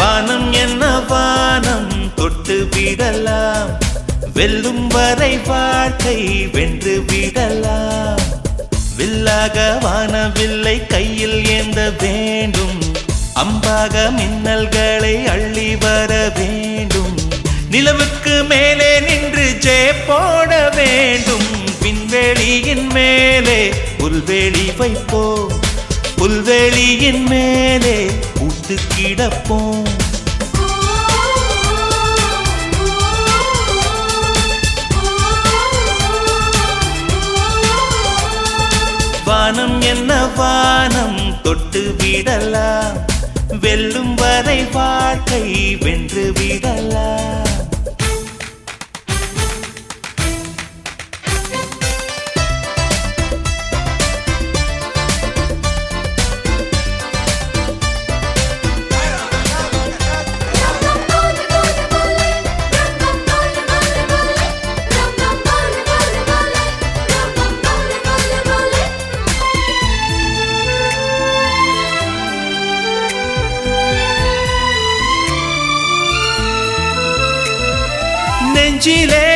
வானம் என்ன வானம் தொட்டு விடலாம், வெல்லும் வரை வாழ்க்கை வென்று விடலாம். வில்லாக வானவில்லை கையில் ஏந்த வேண்டும், அம்பாக மின்னல்களை அள்ளி வர வேண்டும். நிலவுக்கு மேலே நின்று ஜெய போட வேண்டும். விண்வெளியின் மேலே புல்வெளி வைப்போம், புல்வெளியின் மேலே கூட்டு கிடப்போம். வானம் என்ன வானம் தொட்டு விடலாம், வெல்லும் வரை வாழ்க்கை வென்று விடலாம். நெஞ்சிலே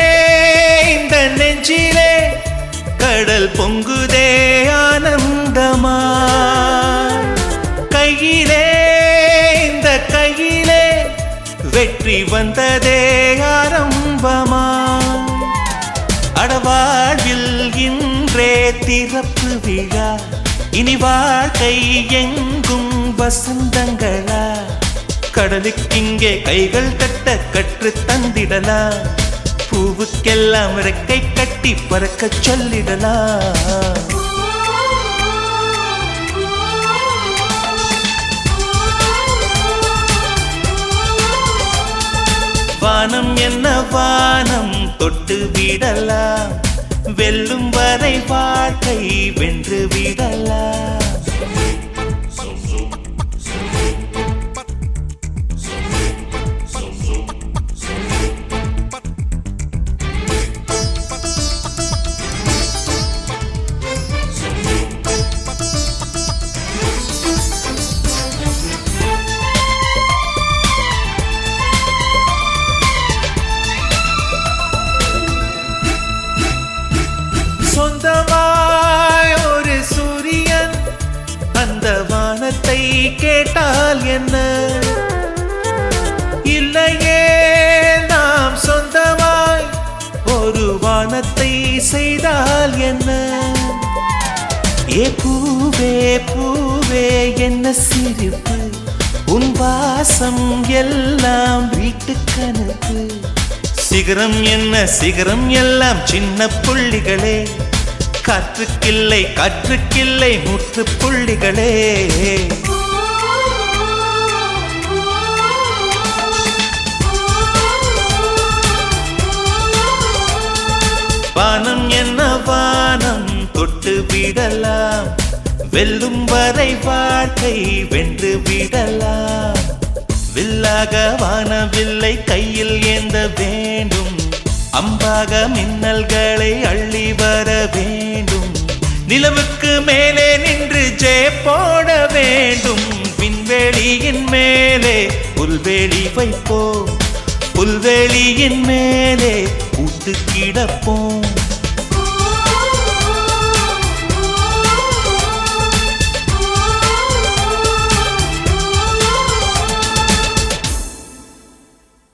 இந்த நெஞ்சிலே கடல் பொங்குதே ஆனந்தமா, கையிலே இந்த கையிலே வெற்றி வந்ததே ஆரம்பமா. அடவாழ்வில் இன்றே திறப்பு விழா, இனி வாழ்க்கை எங்கும் வசந்தங்களா. கடலுக்கிங்கே கைகள் கட்ட கற்று தந்திடலாம், பூவுக்கெல்லாம் ரெக்கை கட்டி பறக்க சொல்லிடலாம். வானம் என்ன வானம் தொட்டு விடலாம், வெல்லும் வரை வாழ்க்கை வென்று விடலாம். சொந்தமாய் ஒரு சூரியன் அந்த வானத்தை கேட்டால் என்ன, இல்லையே நாம் சொந்தமாய் ஒரு வானத்தை செய்தால் என்ன. ஏ பூவே பூவே என்ன சிரிப்பு, உன் வாசம் எல்லாம் வீட்டு கணக்கு. சிகரம் என்ன சிகரம் எல்லாம் சின்ன புள்ளிகளே, காற்றுக்கில்லை காற்றுக்கில்லை முற்று புள்ளிகளே. வானம் என்ன வானம் தொட்டு விடலாம், வெல்லும் வரை வாழ்க்கை வென்று விடலாம். வில்லாக வானவில்லை கையில் ஏந்த வேண்டும், அம்பாக மின்னல்களை அள்ளி வர வேண்டும். நிலவுக்கு மேலே நின்று ஜெய போட வேண்டும். விண்வெளியின் மேலே புல்வெளி வைப்போம், புல்வெளியின் மேலே கூட்டு கிடப்போம்.